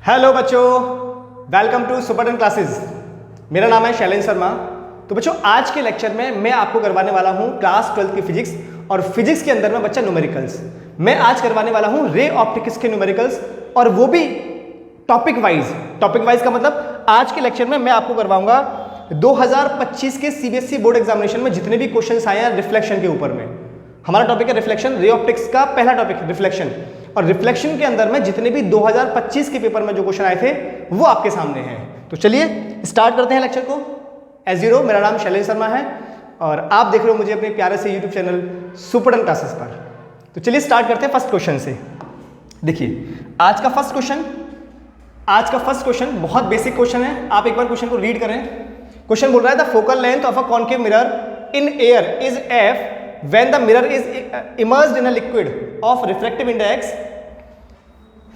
Hello बच्चों, welcome to super classes. मेरा नाम है शैलेंद्र शर्मा। तो बच्चों, आज के लेक्चर में मैं आपको करवाने वाला हूं क्लास 12 की फिजिक्स, और फिजिक्स के अंदर में बच्चा न्यूमेरिकल्स। मैं आज करवाने वाला हूं रे ऑप्टिक्स के न्यूमेरिकल्स, और वो भी टॉपिक वाइज। टॉपिक वाइज का मतलब आज के लेक्चर में मैं आपको करवाऊंगा 2025 के सीबीएसई बोर्ड एग्जामिनेशन में जितने भी क्वेश्चन आए हैं रिफ्लेक्शन के ऊपर में। हमारा टॉपिक है रिफ्लेक्शन। रे ऑप्टिक्स का पहला टॉपिक है रिफ्लेक्शन, और रिफ्लेक्शन के अंदर में जितने भी 2025 के पेपर में जो क्वेश्चन आए थे वो आपके सामने हैं। तो चलिए स्टार्ट करते हैं लेक्चर को। एज यू नो, मेरा नाम शैलेंद्र शर्मा है और आप देख रहे हो मुझे अपने प्यारे से यूट्यूब चैनल सुपर क्लासेस पर। तो चलिए स्टार्ट करते हैं फर्स्ट क्वेश्चन से। देखिए आज का फर्स्ट क्वेश्चन बहुत बेसिक क्वेश्चन है। आप एक बार क्वेश्चन को रीड करें। क्वेश्चन बोल रहा है the focal length of a concave mirror in air is F when the mirror is immersed in a liquid of refractive index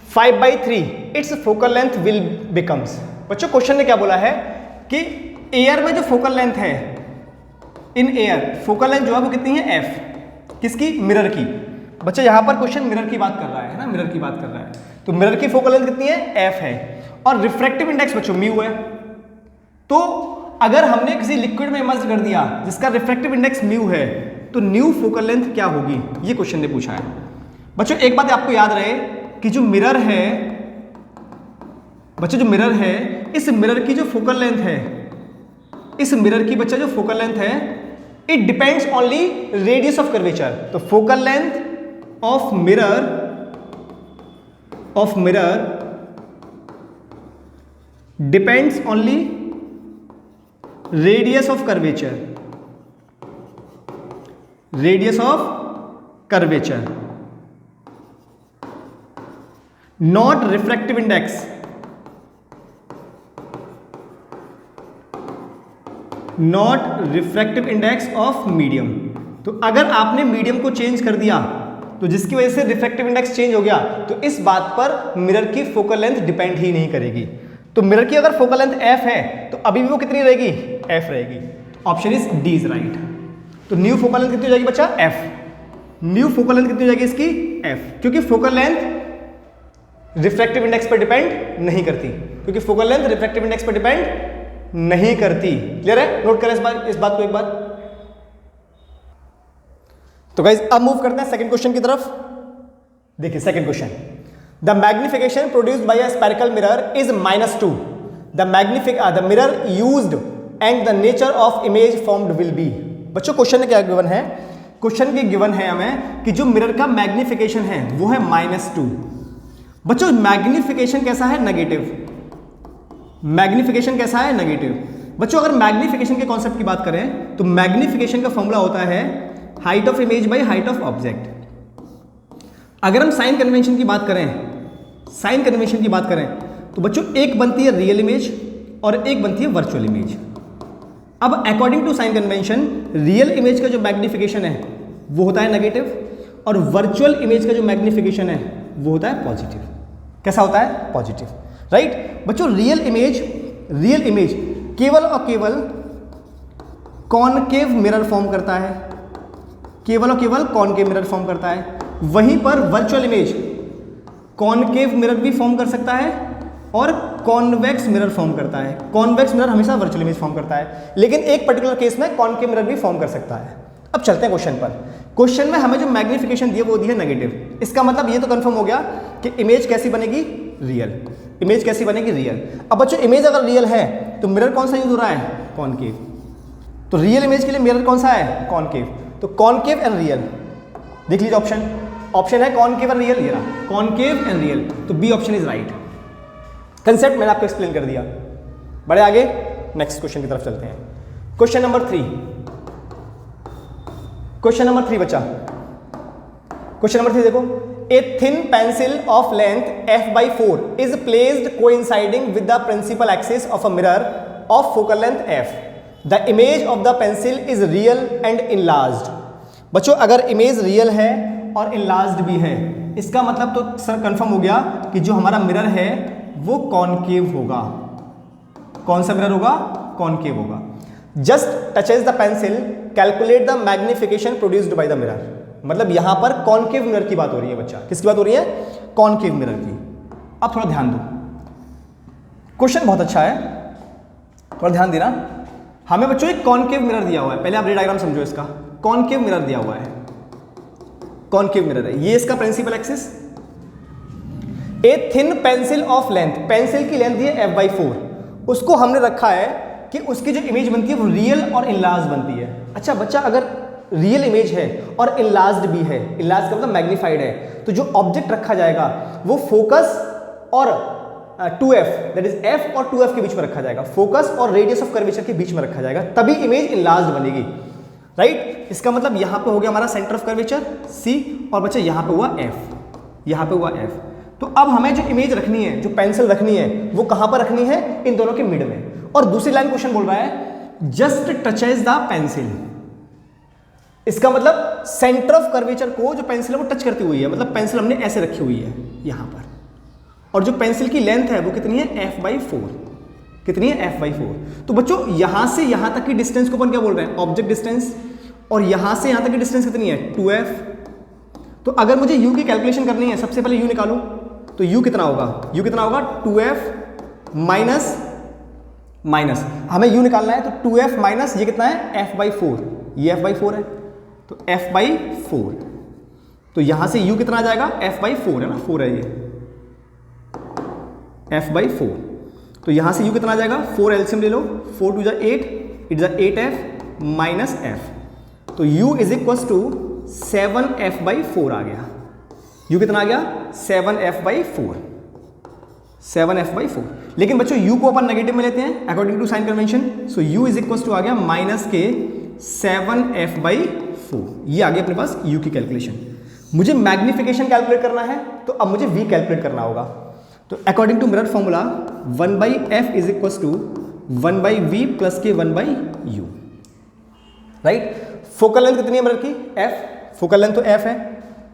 5/3 its focal length will becomes। बच्चों question ने क्या बोला है कि एयर में जो फोकल लेंथ है, in air focal length जो है वो कितनी है, एफ। किसकी? मिरर की। बच्चों यहाँ पर क्वेश्चन मिरर की बात कर रहा है ना, मिरर की बात कर रहा है। तो मिरर की फोकल लेंथ कितनी है, एफ है, और रिफ्रैक्टिव इंडेक्स बच्चों म्यू है। तो अगर हमने किसी लिक्विड में इमर्ज कर दिया जिसका रिफ्रैक्टिव इंडेक्स म्यू है, तो न्यू फोकल लेंथ क्या होगी, ये क्वेश्चन ने पूछा है। बच्चों एक बात आपको याद रहे कि जो मिरर है, बच्चों जो मिरर है, इस मिरर की जो फोकल लेंथ है, इस मिरर की बच्चा जो फोकल लेंथ है, it depends only radius of curvature. तो focal length of mirror depends only radius of curvature, radius of curvature, not refractive index, not refractive index of medium. तो अगर आपने मीडियम को चेंज कर दिया तो जिसकी वजह से रिफ्रैक्टिव इंडेक्स चेंज हो गया, तो इस बात पर मिरर की फोकल लेंथ डिपेंड ही नहीं करेगी। तो मिरर की अगर फोकल लेंथ एफ है तो अभी भी वो कितनी रहेगी, एफ रहेगी। Option is D is right. तो न्यू फोकल लेंथ कितनी हो जाएगी बच्चा, एफ। न्यू फोकल लेंथ कितनी हो जाएगी इसकी, एफ, क्योंकि फोकल लेंथ रिफ्रैक्टिव इंडेक्स पर डिपेंड नहीं करती, क्योंकि फोकल लेंथ रिफ्रैक्टिव इंडेक्स पर डिपेंड नहीं करती। क्लियर है? नोट करें इस बात को एक बार। तो गाइस अब मूव करते हैं सेकंड क्वेश्चन की तरफ। देखिए second question, the magnification produced by a spherical mirror is -2। The mirror used and the nature of image formed will be. बच्चों क्वेश्चन में क्या गिवन है, क्वेश्चन की गिवन है हमें कि जो मिरर का मैग्निफिकेशन है वो है -2। बच्चों मैग्निफिकेशन कैसा है, नेगेटिव। मैग्निफिकेशन कैसा है, नेगेटिव। बच्चों अगर मैग्निफिकेशन के कॉन्सेप्ट की बात करें तो मैग्निफिकेशन का फॉर्मूला होता है height of image by height of object. अगर हम साइन कन्वेंशन की बात करें, साइन कन्वेंशन की बात करें तो बच्चों एक बनती है रियल इमेज और एक बनती है वर्चुअल इमेज। अब according to sign convention real image का जो मैग्निफिकेशन है वो होता है नेगेटिव, और वर्चुअल इमेज का जो मैग्निफिकेशन है वो होता है पॉजिटिव। कैसा होता है, पॉजिटिव, राइट। बच्चों रियल इमेज केवल और केवल कॉनकेव मिरर फॉर्म करता है, केवल और केवल कॉनकेव मिरर फॉर्म करता है। वहीं पर वर्चुअल इमेज कॉनकेव मिरर भी फॉर्म कर सकता है और कॉन्वेक्स मिरर फॉर्म करता है। कॉन्वेक्स मिरर हमेशा वर्चुअल इमेज फॉर्म करता है, लेकिन एक पर्टिकुलर केस में कॉनकेव मिरर भी फॉर्म कर सकता है। अब चलते हैं क्वेश्चन पर। क्वेश्चन में हमें जो मैग्निफिकेशन दिया वो दी है नेगेटिव। इसका मतलब ये तो कंफर्म हो गया कि इमेज कैसी बनेगी, रियल। इमेज कैसी बनेगी, रियल। अब बच्चों इमेज अगर रियल है तो मिरर कौन सा यूज हो रहा है, कॉनकेव। तो रियल इमेज के लिए मिरर कौन सा है, कॉनकेव। तो कॉनकेव एंड रियल देख लीजिए। ऑप्शन है कॉनकेव एंड रियल, ये रहा कॉनकेव एंड रियल। तो B option is right. Concept मैंने आपको एक्सप्लेन कर दिया। बड़े आगे नेक्स्ट क्वेश्चन की तरफ चलते हैं। क्वेश्चन नंबर 3 बच्चा। क्वेश्चन नंबर 3 देखो, a thin pencil of length f/4 is placed coinciding with the principal axis of a mirror of focal length f। The image of the pencil is real and enlarged. बच्चों अगर image real है और enlarged भी है, इसका मतलब तो sir confirm हो गया कि जो हमारा मिरर है वो कॉनकेव होगा। कौन सा मिरर होगा, कॉनकेव होगा। Just touches the pencil, calculate the magnification produced by the mirror. मतलब यहां पर कॉनकेव मिरर की बात हो रही है बच्चा। किसकी बात हो रही है? कॉनकेव मिरर की। अब थोड़ा ध्यान दो, क्वेश्चन बहुत अच्छा है, थोड़ा ध्यान देना। हमें बच्चों एक कॉनकेव मिरर दिया हुआ है, पहले आप रे डायग्राम समझो इसका। कॉनकेव मिरर दिया हुआ है, कॉनकेव मिरर है, ये इसका principal axis. A thin pencil of length, pencil की लेंथ है f/4, उसको हमने रखा है कि उसकी जो इमेज बनती है वो रियल और इनलार्ज बनती है। अच्छा बच्चा, अगर रियल इमेज है और इनलार्ज्ड भी है, इनलार्ज का मतलब मैग्नीफाइड है, तो जो ऑब्जेक्ट रखा जाएगा वो फोकस और 2f, दैट इज f और 2f के बीच में रखा जाएगा, फोकस और रेडियस ऑफ कर्वेचर के बीच में रखा जाएगा, तभी इमेज इनलार्ज्ड बनेगी, राइट। इसका मतलब यहां पे हो गया हमारा सेंटर ऑफ कर्वेचर C, और बच्चा यहां पे हुआ f, यहां पे हुआ f। तो अब हमें जो इमेज रखनी है, जो पेंसिल रखनी है, वो कहां पर रखनी है? इन दोनों के मिड में। और दूसरी लाइन क्वेश्चन बोल रहा है जस्ट टचेस द पेंसिल, इसका मतलब सेंटर ऑफ कर्वेचर को जो पेंसिल है वो टच करती हुई है, मतलब पेंसिल हमने ऐसे रखी हुई है यहां पर, और जो पेंसिल की लेंथ है वो कितनी है? f/4। कितनी है? f/4। तो बच्चों यहां से यहां तक की डिस्टेंस को अपन क्या बोल रहे हैं? Object distance. और यहां से यहां तक की डिस्टेंस कितनी है? 2f। तो अगर मुझे u की कैलकुलेशन करनी है, सबसे पहले u निकालूं, तो u कितना होगा? u कितना होगा? 2f माइनस हमें u निकालना है, तो 2f माइनस ये कितना है? f/4, ये f/4 है, तो f/4। तो यहां से u कितना आ जाएगा? f/4 है ना, 4 है ये, f/4। तो यहां से u कितना आ जाएगा? 4 एलसीएम ले लो, 4 2 जा 8, इट जा 8f माइनस f, तो u is equal to 7f/4 आ गया। u कितना आ गया? 7f/4, 7f/4। लेकिन बच्चों u को अपन नेगेटिव में लेते हैं according to sign convention, so u is equal to आ गया माइनस के 7f/4। ये आ गया अपने पास u की कैलकुलेशन। मुझे मैग्निफिकेशन कैलकुलेट करना है, तो अब मुझे v कैलकुलेट करना होगा। तो according to mirror formula 1/f is equal to 1/v plus के 1/u, राइट। फोकल लेंथ कितनी है मिरर की? f, फोकल लेंथ तो f है,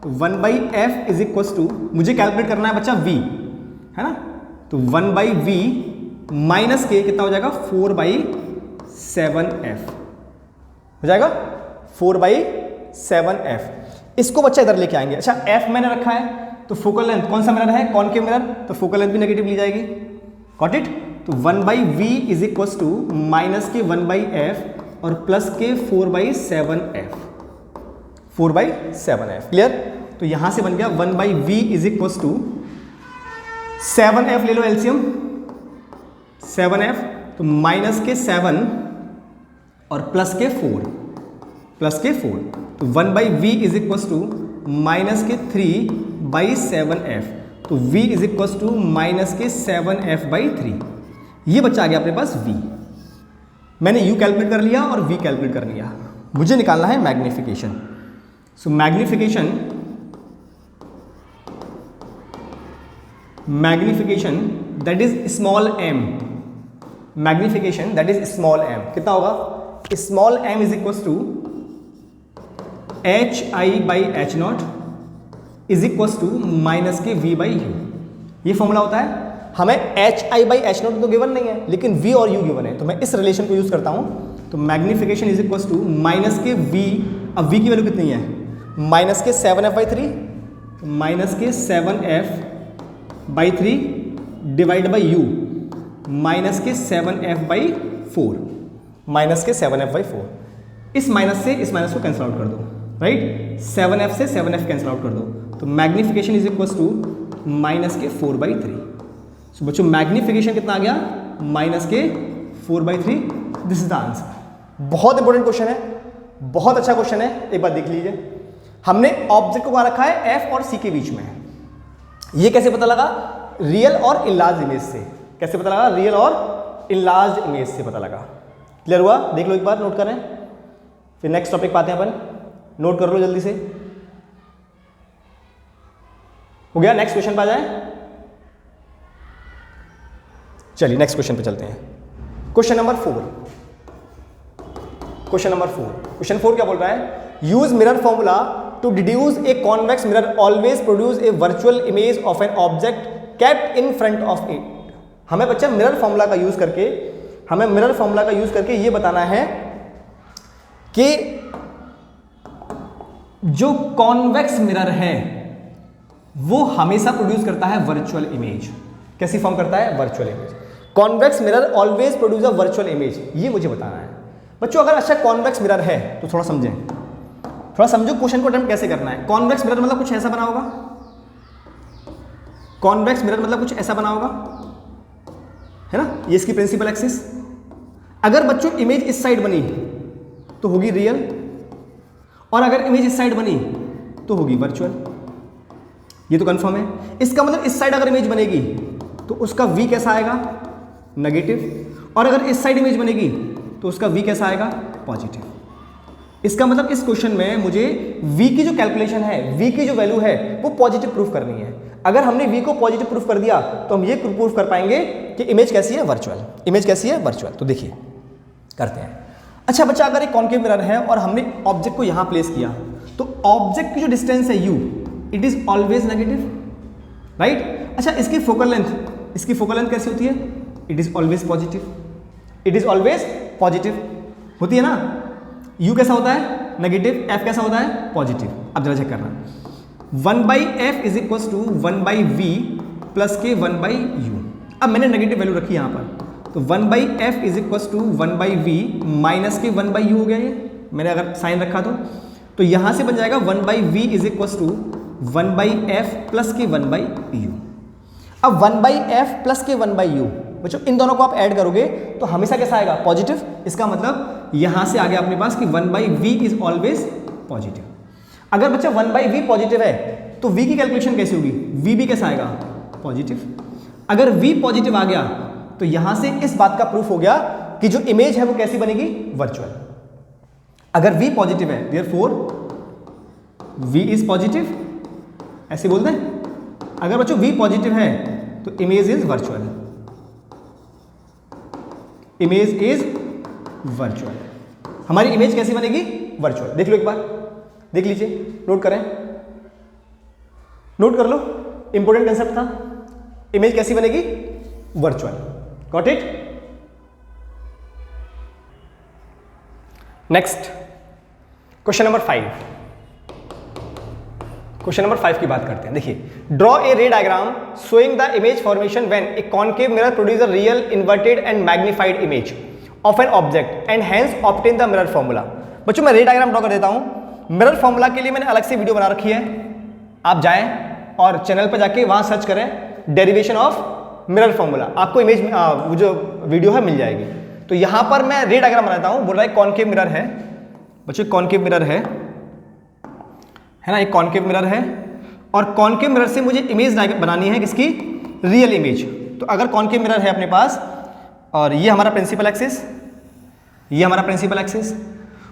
तो 1/f इज इक्वल टू, मुझे कैलकुलेट करना है बच्चा v, है ना, तो 1/v माइनस के कितना हो जाएगा? 4/7f हो जाएगा, 4/7f। इसको बच्चा इधर लेके आएंगे। अच्छा f मैंने रखा है, तो फोकल लेंथ कौन सा मिरर है? कॉनकेव मिरर, तो फोकल लेंथ भी नेगेटिव ली जाएगी, गॉट इट। तो 1/v is equal to minus के 1/f और प्लस के 4/7f, 4/7f, क्लियर। तो यहां से बन गया 1/v is equal to 7f ले लो एलसीएम, 7f, तो माइनस के 7 और प्लस के 4, तो 1/v is equal to minus के 3/7f, तो v is equal to minus के 7f/3। ये बच्चा आ गया अपने पास v। मैंने u कैलकुलेट कर लिया और v कैलकुलेट कर लिया, मुझे निकालना है magnification. So magnification that is small m, magnification that is small m कितना होगा? Small m is equal to hi/h0 is equal to minus के v/u। ये फॉर्मूला होता है। हमें hi/h0 तो गिवन नहीं है, लेकिन v और u गिवन है, तो मैं इस रिलेशन को यूज करता हूं। तो magnification is equal to minus के v, अब v की वैल्यू कितनी है? माइनस के 7f/3, माइनस के 7f/3 divide by u, minus के 7f/4, माइनस के 7f/4। इस माइनस से इस माइनस को कैंसिल आउट कर दो, राइट। 7f से 7f कैंसिल आउट कर दो, तो magnification is equal to minus के 4/3। सो बच्चों मैग्निफिकेशन कितना आ गया? माइनस के 4/3। This is the answer. बहुत इंपॉर्टेंट क्वेश्चन है, बहुत अच्छा क्वेश्चन है, एक बार देख लीजिए। हमने ऑब्जेक्ट को कहा रखा है f और c के बीच में। ये कैसे पता लगा? रियल और इनलार्ज इमेज से। कैसे पता लगा? रियल और इनलार्ज इमेज से पता लगा। क्लियर हुआ? देख लो एक बार, नोट करें, फिर नेक्स्ट टॉपिक पाते हैं अपन। नोट कर लो जल्दी से। हो गया? नेक्स्ट क्वेश्चन पे आ जाए। चलिए नेक्स्ट क्वेश्चन पे चलते हैं। Question number 4। क्वेश्चन 4 क्या बोल रहा है? Use mirror formula to deduce a convex mirror always produce a virtual image of an object kept in front of it. हमें बच्चा मिरर फॉर्मूला का यूज करके ये बताना है कि जो कॉन्वेक्स मिरर है वो हमेशा प्रोड्यूस करता है वर्चुअल इमेज। कैसी फॉर्म करता है? Virtual image. Convex mirror always produce a virtual image, ये मुझे बताना है बच्चों। अगर अच्छा कॉन्वेक्स मिरर है तो थोड़ा समझें, थोड़ा समझो क्वेश्चन को अटेम्प्ट कैसे करना है। कॉन्वेक्स मिरर मतलब कुछ ऐसा बना होगा, कॉन्वेक्स मिरर मतलब कुछ ऐसा बना होगा, है ना, ये इसकी प्रिंसिपल एक्सिस। अगर बच्चों इमेज इस साइड बनी तो होगी रियल, और अगर इमेज इस साइड बनी तो होगी वर्चुअल, ये तो कंफर्म है। इसका मतलब इस साइड अगर इमेज बनेगी तो उसका v कैसा आएगा, नेगेटिव, और अगर इस साइड इमेज बनेगी तो उसका v कैसा आएगा, पॉजिटिव। इसका मतलब इस क्वेश्चन में मुझे v की जो कैलकुलेशन है, v की जो वैल्यू है वो पॉजिटिव प्रूफ करनी है। अगर हमने v को पॉजिटिव प्रूफ कर दिया तो हम ये प्रूफ कर पाएंगे कि इमेज कैसी है, वर्चुअल। इमेज कैसी है, वर्चुअल। तो देखिए करते हैं। अच्छा बच्चा, अगर एक कॉन्केव मिरर है और हमने ऑब्जेक्ट को यहां प्लेस किया तो ऑब्जेक्ट की जो डिस्टेंस है u, it is always negative, right. अच्छा, इसकी फोकल लेंथ कैसी होती है, it is always positive, it is always positive होती है ना। u कैसा होता है, नेगेटिव, f कैसा होता है, पॉजिटिव। अब जरा चेक करना, 1/f is equal to 1/v plus के 1/u। अब मैंने नेगेटिव वैल्यू रखी यहां पर, तो 1/f is equal to 1/v minus के 1/u हो गया। ये मैंने अगर साइन रखा तो यहां से बन जाएगा 1/v is equal to 1/f plus के 1/u। अब 1/f प्लस के 1/u बच्चों, इन दोनों को आप ऐड करोगे तो हमेशा कैसा आएगा, पॉजिटिव। इसका मतलब यहां से आ गया अपने पास कि 1/v इज ऑलवेज पॉजिटिव। अगर बच्चा 1/v पॉजिटिव है तो v की कैलकुलेशन कैसी होगी, v भी कैसा आएगा, पॉजिटिव। अगर v पॉजिटिव आ गया तो यहां से इस बात का प्रूफ हो गया कि जो इमेज है वो कैसी बनेगी, वर्चुअल। अगर v पॉजिटिव है देयरफॉर v इज पॉजिटिव, ऐसे बोल दें। अगर बच्चों v पॉजिटिव है तो image is virtual, image is virtual. हमारी इमेज कैसी बनेगी, वर्चुअल। देख लो एक बार, देख लीजिए, नोट करें, नोट कर लो, इंपॉर्टेंट कंसेप्ट था। इमेज कैसी बनेगी, virtual. Got it. Next question number 5। Question number 5 की बात करते हैं। देखिए, ड्रॉ ए रे diagram showing the image formation when A concave mirror produce a real inverted and magnified image of an object and hence obtain the mirror formula. बच्चों मैं रे diagram draw कर देता हूं। मिरर फॉर्मूला के लिए मैंने अलग से वीडियो बना रखी है, आप जाएं और चैनल पर जाके वहां सर्च करें डेरिवेशन ऑफ मिरर फॉर्मूला, आपको इमेज वो जो वीडियो है मिल जाएगी। तो यहां पर मैं रे डायग्राम बनाता हूं। बोल रहा है कॉनकेव मिरर है बच्चों, कॉनकेव मिरर है ना, एक कॉनकेव मिरर है और कॉनकेव मिरर से मुझे इमेज बनानी है, किसकी, रियल इमेज। तो अगर कॉनकेव मिरर है अपने पास और ये हमारा प्रिंसिपल एक्सिस, ये हमारा प्रिंसिपल एक्सिस,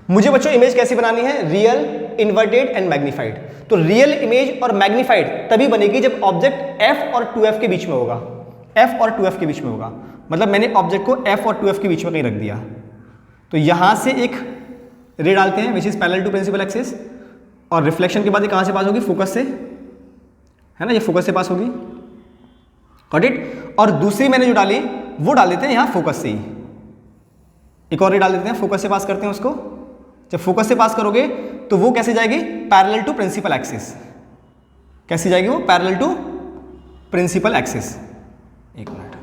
मुझे बच्चों इमेज कैसी बनानी है, रियल, इन्वर्टेड एंड मैग्नीफाइड। तो रियल इमेज और मैग्नीफाइड तभी बनेगी जब ऑब्जेक्ट f और 2f के बीच में होगा, f और 2f के बीच में होगा। मतलब मैंने ऑब्जेक्ट को f और 2f के बीच में कहीं रख दिया। तो यहां से एक रे डालते हैं which is parallel to principal axis, और रिफ्लेक्शन के बाद ये कहां से पास होगी, फोकस से, है ना, ये फोकस से पास होगी। Got it. और दूसरी मैंने जो डाली वो डाल देते हैं यहां फोकस से ही, एक और रे डाल देते हैं, फोकस से पास करते हैं उसको। जब फोकस से पास करोगे तो वो कैसे जाएगी, पैरेलल टू प्रिंसिपल एक्सिस। कैसी जाएगी वो, पैरेलल टू प्रिंसिपल एक्सिस। एक मिनट,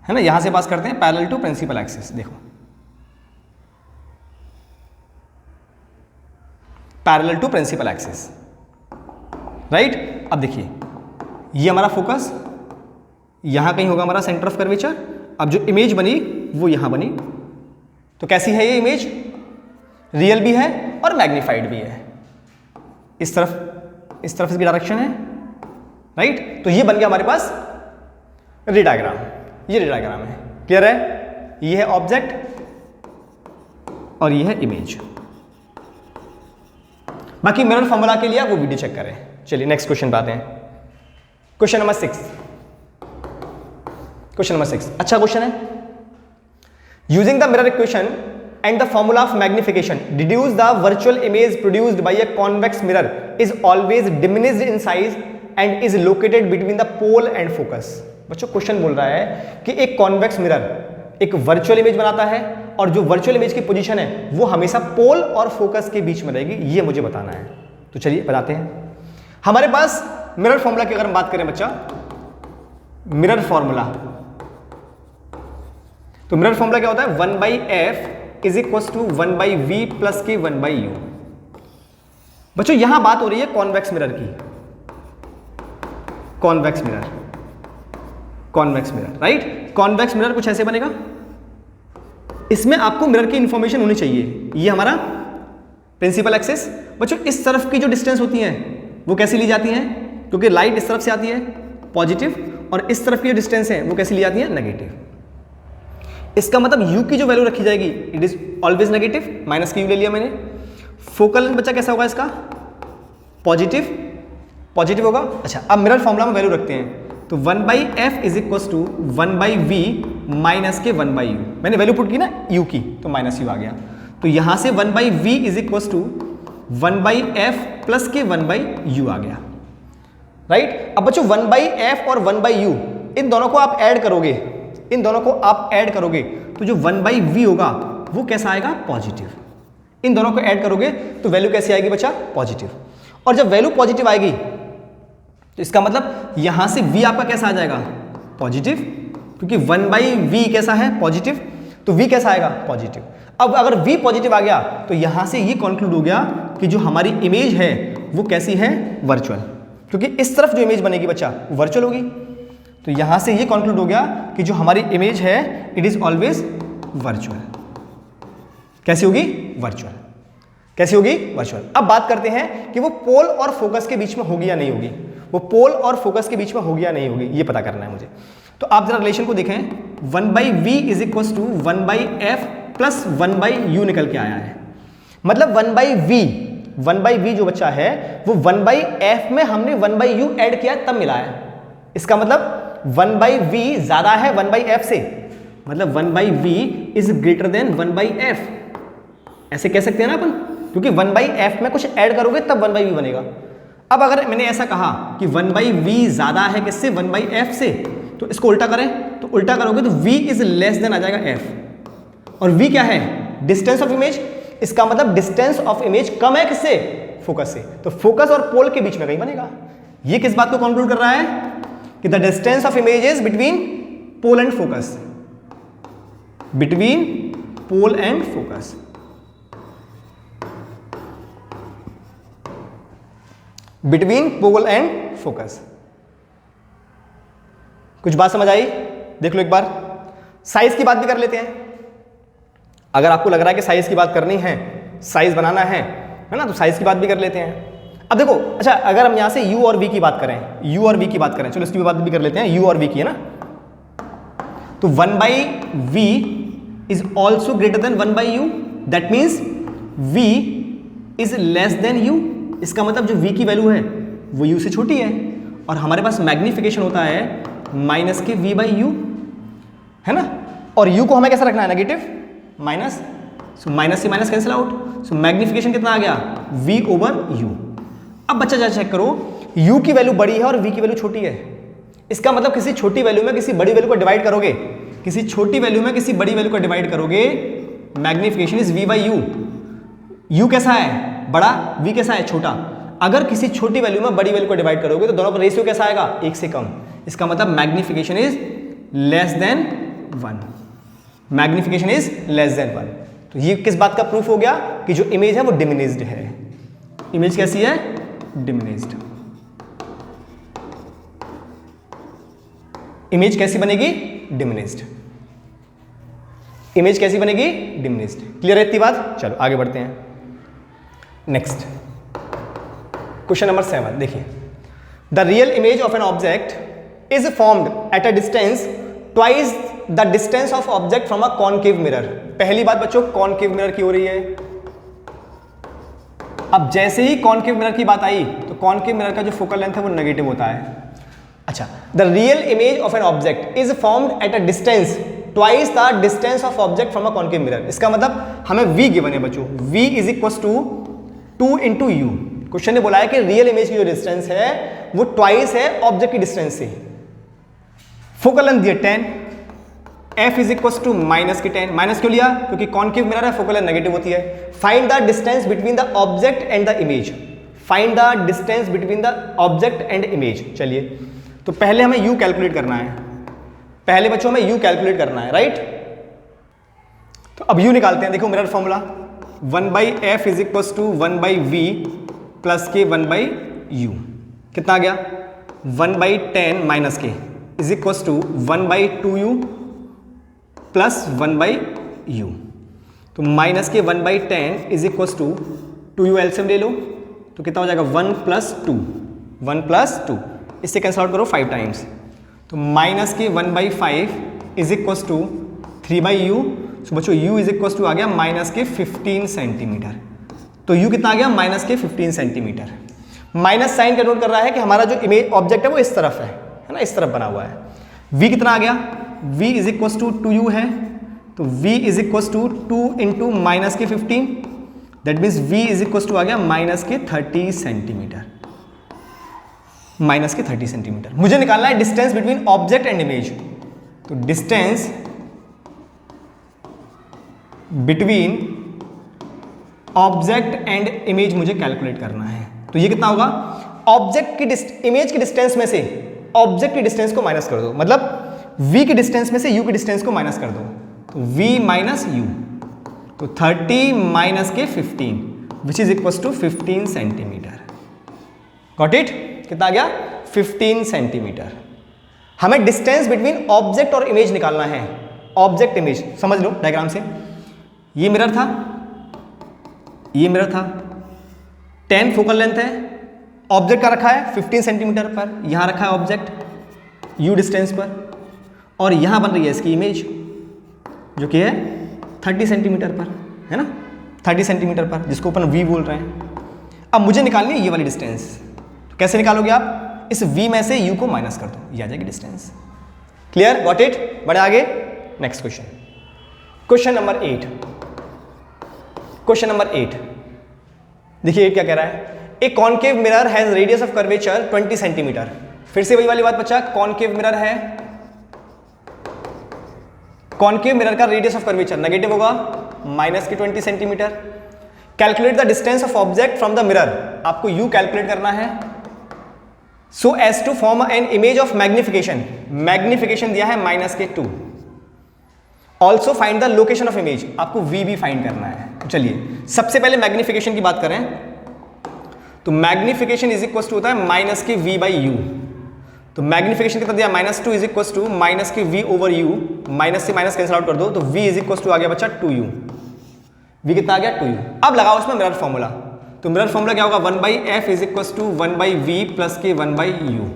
है ना, यहां से पास करते हैं पैरेलल टू प्रिंसिपल एक्सिस। देखो parallel to principal axis, right. अब देखिए ये हमारा फोकस, यहां कहीं होगा हमारा सेंटर ऑफ कर्वेचर। अब जो इमेज बनी वो यहां बनी। तो कैसी है ये इमेज, रियल भी है और मैग्नीफाइड भी है। इस तरफ इसकी डायरेक्शन है, राइट। तो ये बन गया हमारे पास रे डायग्राम, ये रे डायग्राम है। क्लियर है, ये है ऑब्जेक्ट और ये है इमेज। बाकी मिरर फॉर्मूला के लिए वो वीडियो चेक करें। चलिए नेक्स्ट क्वेश्चन पे आते हैं। Question number 6। क्वेश्चन नंबर 6 अच्छा क्वेश्चन है। Using the mirror equation and the formula of magnification deduce the virtual image produced by a convex mirror is always diminished in size and is located between the pole and focus. बच्चों question बोल रहा है कि एक convex mirror एक virtual image बनाता है और जो वर्चुअल इमेज की पोजीशन है वो हमेशा पोल और फोकस के बीच में रहेगी, ये मुझे बताना है। तो चलिए बताते हैं। हमारे पास मिरर फॉर्मूला की अगर हम बात करें बच्चा, मिरर फॉर्मूला। तो मिरर फॉर्मूला क्या होता है, 1/f is equal to 1/v plus के 1/u। बच्चों यहां बात हो रही है कॉन्वेक्स मिरर की, convex mirror, convex mirror, right. Convex mirror कुछ ऐसे बनेगा, इसमें आपको मिरर की इंफॉर्मेशन होनी चाहिए। ये हमारा प्रिंसिपल एक्सिस। बच्चों इस तरफ की जो डिस्टेंस होती है वो कैसी ली जाती है, क्योंकि लाइट इस तरफ से आती है पॉजिटिव, और इस तरफ की जो डिस्टेंस है वो कैसी ली जाती है, नेगेटिव। इसका मतलब u की जो वैल्यू रखी जाएगी it is always negative, minus की u ले लिया मैंने। फोकल लेंथ बच्चा कैसा होगा इसका, पॉजिटिव, पॉजिटिव होगा। अच्छा अब मिरर फॉर्मूला में वैल्यू रखते हैं, तो 1/f is equal to 1/v minus के 1/u। मैंने वैल्यू पुट की ना u की, तो माइनस u आ गया। तो यहां से 1/v is equal to 1/f plus के 1/u आ गया, राइट। अब बच्चों 1/f और 1/u इन दोनों को आप ऐड करोगे, इन दोनों को आप ऐड करोगे तो जो 1/v होगा वो कैसा आएगा, पॉजिटिव। इन दोनों को ऐड करोगे तो वैल्यू कैसी आएगी बच्चा, पॉजिटिव। और जब वैल्यू पॉजिटिव आएगी तो इसका मतलब यहां से v आपका कैसा आ जाएगा, पॉजिटिव, क्योंकि 1/v कैसा है, पॉजिटिव, तो v कैसा आएगा, पॉजिटिव। अब अगर v पॉजिटिव आ गया तो यहां से ये कंक्लूड हो गया कि जो हमारी इमेज है वो कैसी है, वर्चुअल, क्योंकि इस तरफ जो इमेज बनेगी बच्चा वर्चुअल होगी। तो यहां से ये कंक्लूड हो गया कि जो हमारी इमेज है इट इज ऑलवेज वर्चुअल। कैसी होगी, वर्चुअल। कैसी होगी, वर्चुअल। अब बात करते हैं कि वो पोल और फोकस के बीच में होगी या नहीं होगी, वो पोल और फोकस के बीच में होगी या नहीं होगी, ये पता करना है मुझे। तो आप जरा रिलेशन को देखें, 1/v is equal to 1/f plus 1/u निकल के आया है। मतलब 1/v जो बच्चा है वो 1/f में हमने 1/u ऐड किया तब मिला है। इसका मतलब 1/v ज्यादा है 1/f से, मतलब 1/v is greater than 1/f, ऐसे कह सकते हैं ना अपन, क्योंकि 1/f में कुछ ऐड करोगे तब 1/v बनेगा। अब अगर मैंने ऐसा कहा कि 1/v ज्यादा है किससे, 1/f से, तो इसको उल्टा करें, तो उल्टा करोगे तो v इज लेस देन आ जाएगा f, और v क्या है, डिस्टेंस ऑफ इमेज। इसका मतलब डिस्टेंस ऑफ इमेज कम है किससे, फोकस से, तो फोकस और पोल के बीच में कहीं बनेगा। ये किस बात को कंक्लूड कर रहा है कि the distance of image is between pole and focus, between pole and focus. Between pole and focus. कुछ बात समझ आई, देख लो एक बार। साइज की बात भी कर लेते हैं। अगर आपको लग रहा है कि साइज की बात करनी है, साइज बनाना है ना, तो साइज की बात भी कर लेते हैं। अब देखो, अच्छा अगर हम यहां से u और v की बात करें, u और v की बात करें, चलो इसकी बात भी कर लेते हैं, u और v की, है ना। तो 1/v is also greater than 1/u, that means v is less than u। इसका मतलब जो v की वैल्यू है वो u से छोटी है, और हमारे पास मैग्निफिकेशन होता है माइनस के v/u, है ना। और u को हमें कैसा रखना है, नेगेटिव, माइनस, सो माइनस से माइनस कैंसिल आउट, सो मैग्निफिकेशन कितना आ गया, v/u। अब बच्चा जा चेक करो, u की वैल्यू बड़ी है और v की वैल्यू छोटी है। इसका मतलब किसी छोटी वैल्यू में किसी बड़ी वैल्यू को डिवाइड करोगे, किसी छोटी वैल्यू में किसी बड़ी वैल्यू को डिवाइड करोगे, मैग्निफिकेशन इज v/u। u कैसा है, बड़ा, v कैसा है, छोटा। अगर किसी छोटी वैल्यू में बड़ी वैल्यू को डिवाइड करोगे तो दोनों का रेशियो कैसा आएगा, 1 से कम। इसका मतलब magnification is less than 1, magnification is less than 1। तो ये किस बात का प्रूफ हो गया कि जो इमेज है वो डिमिनिज्ड है। इमेज कैसी है, डिमिनिज्ड। इमेज कैसी बनेगी, डिमिनिज्ड। इमेज कैसी बनेगी, डिमिनिज्ड। क्लियर है इतनी बात। चलो आगे बढ़ते हैं। नेक्स्ट क्वेश्चन नंबर 7 देखिए, the real image of an object is formed at a distance twice the distance of object from a concave mirror. पहली बात बच्चों, कॉनकेव मिरर की हो रही है। अब जैसे ही कॉनकेव मिरर की बात आई तो कॉनकेव मिरर का जो फोकल लेंथ है वो नेगेटिव होता है। अच्छा, the real image of an object is formed at a distance twice the distance of object from a concave mirror. इसका मतलब हमें v गिवन है बच्चों, v is equal to 2 into u. Question ने बोला है कि रियल इमेज की जो डिस्टेंस है वो ट्वाइस है ऑब्जेक्ट की डिस्टेंस से। फोकल लेंथ दिया 10, f is equal to minus की 10। माइनस क्यों लिया, क्योंकि कॉनकेव मिरर है, फोकल लेंथ नेगेटिव होती है। Find the distance between the object and the image. Find the distance between the object and image. चलिए, तो पहले हमें u कैलकुलेट करना है, पहले बच्चों हमें u कैलकुलेट करना है, राइट। तो अब u निकालते हैं। देखो mirror formula 1/f is equal to 1/v plus के 1/u, कितना आ गया 1/10 माइनस के is equal to 1/2u plus 1/u। तो माइनस के 1/10 is equal to 2u LCM ले लो तो कितना हो जाएगा 1 + 2, इससे कैंसिल आउट करो 5 टाइम्स। तो माइनस के 1/5 इज इक्वल टू 3/u। सो बच्चों u इज इक्वल टू आ गया माइनस के 15 सेंटीमीटर। तो u कितना आ गया माइनस के 15 सेंटीमीटर। माइनस साइन का नोट कर रहा है कि हमारा जो इमेज ऑब्जेक्ट है वो इस तरफ है ना, इस तरफ बना हुआ है। v कितना आ गया, v is equal to 2u है, तो v is equal to 2 into minus के 15, that means v is equal to आ गया माइनस के 30 सेंटीमीटर, माइनस के 30 सेंटीमीटर। मुझे निकालना है distance between object and image. तो distance between object and image मुझे कैलकुलेट करना है। तो ये कितना होगा, ऑब्जेक्ट की इमेज की डिस्टेंस में से ऑब्जेक्ट की डिस्टेंस को माइनस कर दो, मतलब v की डिस्टेंस में से u की डिस्टेंस को माइनस कर दो, तो v माइनस u, तो 30 माइनस के 15 which is equal to 15 centimetre. Got it, कितना आ गया 15 सेंटीमीटर। हमें डिस्टेंस बिटवीन ऑब्जेक्ट और इमेज निकालना है, ऑब्जेक्ट इमेज। समझ लो डायग्राम से, ये मिरर था, ये मिरर था, 10 फोकल लेंथ है, ऑब्जेक्ट का रखा है 15 सेंटीमीटर पर, यहां रखा है ऑब्जेक्ट u डिस्टेंस पर, और यहां बन रही है इसकी इमेज जो कि है 30 सेंटीमीटर पर, है ना, 30 सेंटीमीटर पर, जिसको अपन v बोल रहे हैं। अब मुझे निकालनी है ये वाली डिस्टेंस। तो कैसे निकालोगे आप, इस v में से u को माइनस कर दो, ये आ जाएगी डिस्टेंस। Clear, got it. बढ़े आगे, next question, question number 8। Question number 8 देखिए 8 क्या कह रहा है, a concave mirror has radius of curvature 20 centimetre. फिर से वही वाली बात बच्चा, कॉनकेव मिरर है, कॉनकेव मिरर का रेडियस ऑफ कर्वेचर नेगेटिव होगा, माइनस की 20 centimetre. Calculate the distance of object from the mirror, आपको u कैलकुलेट करना है, so as to form an image of magnification, magnification दिया है माइनस के 2। Also find the location of image, आपको v भी फाइंड करना है। चलिए सबसे पहले मैग्निफिकेशन की बात करें, तो मैग्निफिकेशन इज इक्वल टू होता है माइनस के v/u। तो मैग्निफिकेशन कितना दिया, -2 इज इक्वल टू माइनस के v/u, माइनस से माइनस कैंसिल आउट कर दो, तो v इज इक्वल टू आ गया बच्चा 2u। v कितना आ गया 2u। अब लगाओ उसमें मिरर फॉर्मूला, तो मिरर फॉर्मूला क्या होगा, 1/f is equal to 1/v plus के 1/u।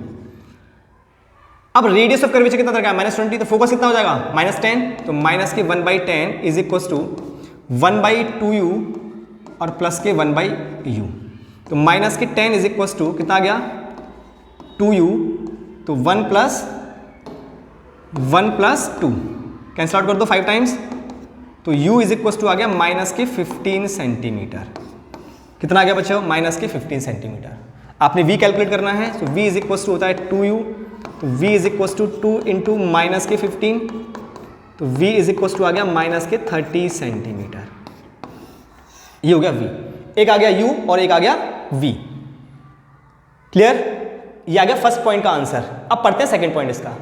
अब रेडियस ऑफ कर्वेचर कितना दरकार है, -20, तो फोकस कितना हो जाएगा -10, तो माइनस के 1/10 इज इक्वल टू 1/2u और प्लस के 1/u। तो माइनस के 10 इज इक्वल टू कितना आ गया 2u, तो 1 प्लस 2 कैंसिल आउट कर दो 5 टाइम्स, तो u इज इक्वल टू आ गया माइनस के 15 सेंटीमीटर। कितना आ गया बच्चों, माइनस के 15 सेंटीमीटर। आपने v कैलकुलेट करना है, तो v इज इक्वल टू होता है 2u, तो v is equal to 2 into minus के 15, तो v इज इक्वल टू आ गया माइनस के 30 सेंटीमीटर। ये हो गया v, एक आ गया u और एक आ गया v। क्लियर, ये आ गया फर्स्ट पॉइंट का आंसर। अब पढ़ते हैं सेकंड पॉइंट इसका।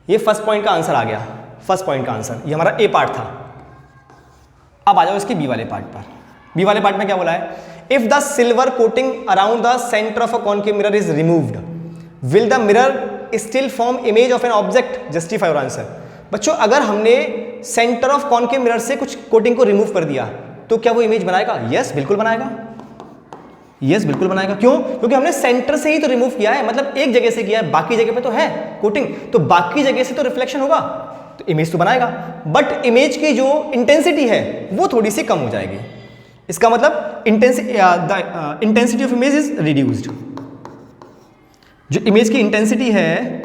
ये फर्स्ट पॉइंट का आंसर आ गया, फर्स्ट पॉइंट का आंसर, ये हमारा ए पार्ट था। अब आ जाओ इसके बी वाले पार्ट पर। बी वाले पार्ट में क्या बोला है, if the silver coating around the centre of a concave mirror is removed, will the mirror still form image of an object, justify your answer. बच्चों अगर हमने सेंटर ऑफ कॉनकेव मिरर से कुछ कोटिंग को रिमूव कर दिया तो क्या वो इमेज बनाएगा, यस बिल्कुल बनाएगा, यस बिल्कुल बनाएगा। क्यों, क्योंकि हमने सेंटर से ही तो रिमूव किया है, मतलब एक जगह से किया है, बाकी जगह पे तो है कोटिंग, तो बाकी जगह से तो रिफ्लेक्शन होगा, तो इमेज तो बनाएगा। बट इमेज की जो इंटेंसिटी है वो थोड़ी सी कम हो जाएगी, इसका मतलब intensity of image is reduced. जो इमेज की इंटेंसिटी है,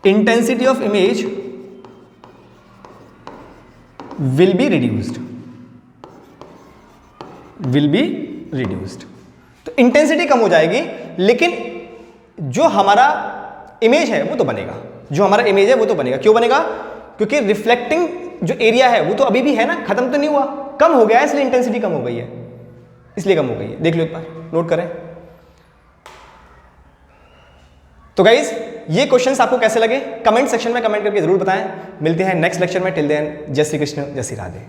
intensity of image will be reduced, will be reduced. तो इंटेंसिटी कम हो जाएगी, लेकिन जो हमारा इमेज है वो तो बनेगा, जो हमारा इमेज है वो तो बनेगा। क्यों बनेगा, क्योंकि रिफ्लेक्टिंग जो एरिया है वो तो अभी भी है ना, खत्म तो नहीं हुआ, कम हो गया है, इसलिए इंटेंसिटी कम हो गई है, इसलिए कम हो गई है। देख लो एक बार, नोट करें। तो गाइज ये क्वेश्चंस आपको कैसे लगे कमेंट सेक्शन में कमेंट करके जरूर बताएं। मिलते हैं नेक्स्ट लेक्चर में। टिल देन जय श्री कृष्ण, जय श्री राधे।